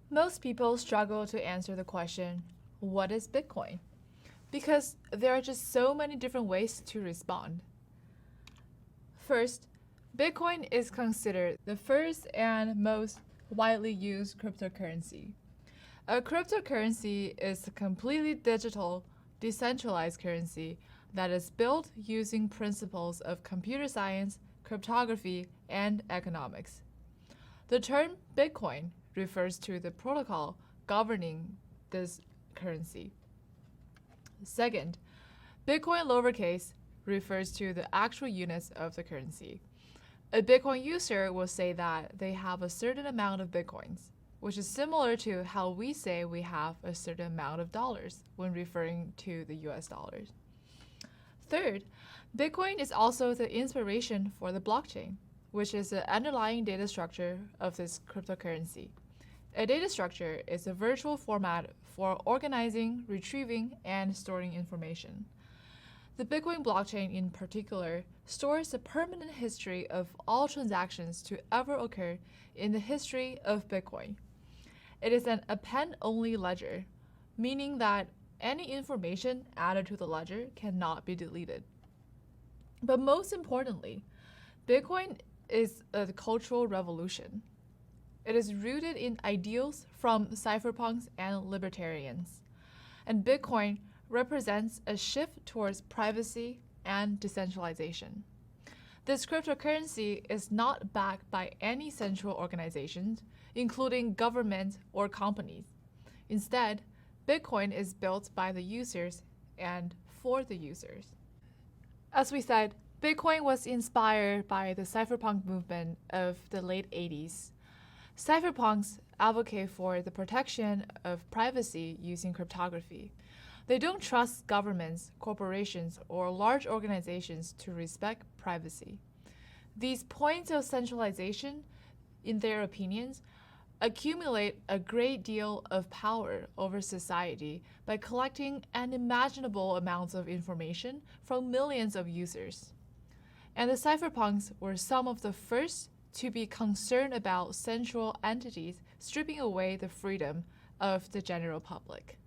Most people struggle to answer the question, what is Bitcoin? Because there are just so many different ways to respond. First, Bitcoin is considered the first and most widely used cryptocurrency. A cryptocurrency is a completely digital, decentralized currency that is built using principles of computer science, cryptography, and economics. The term Bitcoin refers to the protocol governing this currency. Second, Bitcoin lowercase refers to the actual units of the currency. A Bitcoin user will say that they have a certain amount of Bitcoins, which is similar to how we say we have a certain amount of dollars when referring to the US dollars. Third, Bitcoin is also the inspiration for the blockchain, which is the underlying data structure of this cryptocurrency. A data structure is a virtual format for organizing, retrieving, and storing information. The Bitcoin blockchain in particular stores the permanent history of all transactions to ever occur in the history of Bitcoin. It is an append-only ledger, meaning that any information added to the ledger cannot be deleted. But most importantly, Bitcoin is a cultural revolution. It is rooted in ideals from cypherpunks and libertarians. And Bitcoin represents a shift towards privacy and decentralization. This cryptocurrency is not backed by any central organizations, including government or companies. Instead, Bitcoin is built by the users and for the users. As we said, Bitcoin was inspired by the cypherpunk movement of the late 80s. Cypherpunks advocate for the protection of privacy using cryptography. They don't trust governments, corporations, or large organizations to respect privacy. These points of centralization, in their opinions, accumulate a great deal of power over society by collecting unimaginable amounts of information from millions of users. And the cypherpunks were some of the first to be concerned about central entities stripping away the freedom of the general public.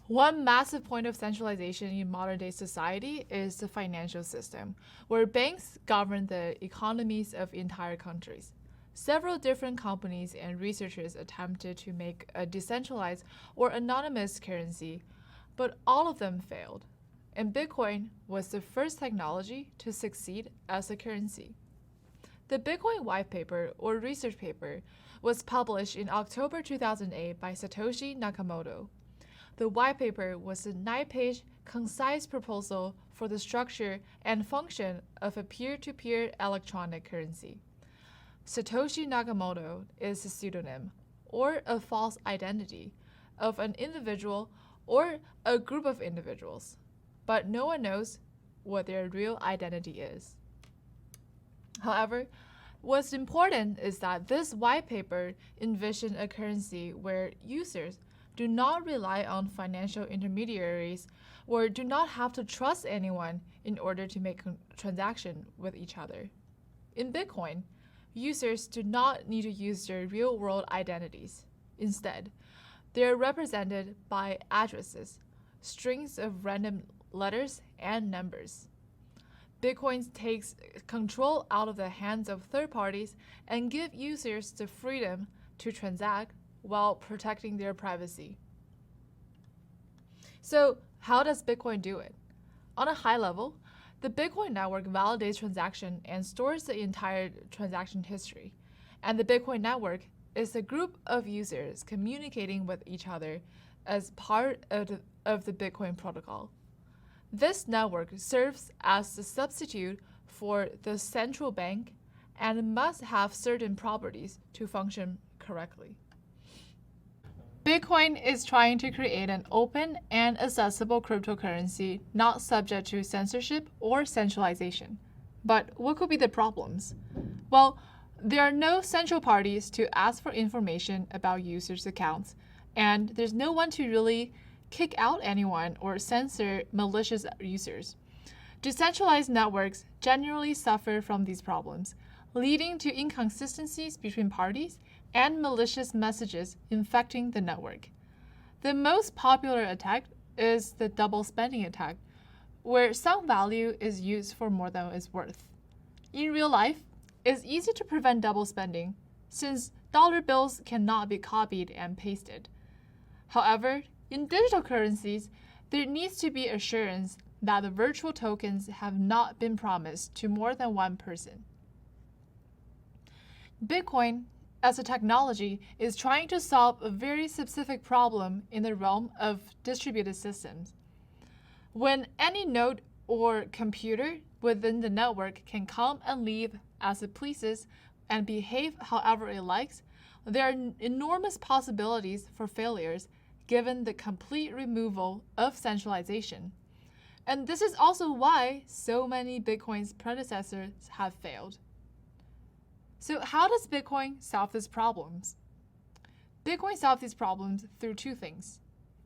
One massive point of centralization in modern-day society is the financial system, where banks govern the economies of entire countries. Several different companies and researchers attempted to make a decentralized or anonymous currency, but all of them failed. And Bitcoin was the first technology to succeed as a currency. The Bitcoin white paper or research paper was published in October 2008 by Satoshi Nakamoto. The white paper was a 9-page, concise proposal for the structure and function of a peer-to-peer electronic currency. Satoshi Nakamoto is a pseudonym, or a false identity, of an individual or a group of individuals, but no one knows what their real identity is. However, what's important is that this white paper envisioned a currency where users do not rely on financial intermediaries or do not have to trust anyone in order to make a transaction with each other. In Bitcoin, users do not need to use their real-world identities. Instead, they are represented by addresses, strings of random letters and numbers. Bitcoin takes control out of the hands of third parties and give users the freedom to transact while protecting their privacy. So, how does Bitcoin do it? On a high level, the Bitcoin network validates transaction and stores the entire transaction history. And the Bitcoin network is a group of users communicating with each other as part of the Bitcoin protocol. This network serves as a substitute for the central bank and must have certain properties to function correctly. Bitcoin is trying to create an open and accessible cryptocurrency not subject to censorship or centralization. But what could be the problems? Well, there are no central parties to ask for information about users' accounts, and there's no one to really kick out anyone or censor malicious users. Decentralized networks generally suffer from these problems, leading to inconsistencies between parties and malicious messages infecting the network. The most popular attack is the double spending attack, where some value is used for more than it's worth. In real life, it's easy to prevent double spending, since dollar bills cannot be copied and pasted. However, in digital currencies, there needs to be assurance that the virtual tokens have not been promised to more than one person. Bitcoin, as a technology, is trying to solve a very specific problem in the realm of distributed systems. When any node or computer within the network can come and leave as it pleases and behave however it likes, there are enormous possibilities for failures given the complete removal of centralization. And this is also why so many Bitcoin's predecessors have failed. So how does Bitcoin solve these problems? Bitcoin solves these problems through two things.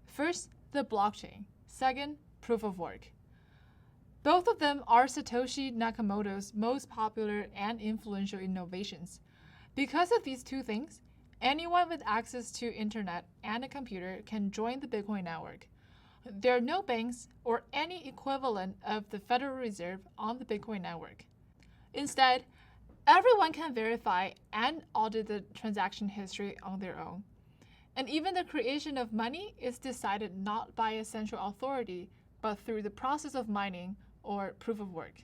First, the blockchain. Second, proof of work. Both of them are Satoshi Nakamoto's most popular and influential innovations. Because of these two things, anyone with access to internet and a computer can join the Bitcoin network. There are no banks or any equivalent of the Federal Reserve on the Bitcoin network. Instead, everyone can verify and audit the transaction history on their own. And even the creation of money is decided not by a central authority, but through the process of mining or proof of work.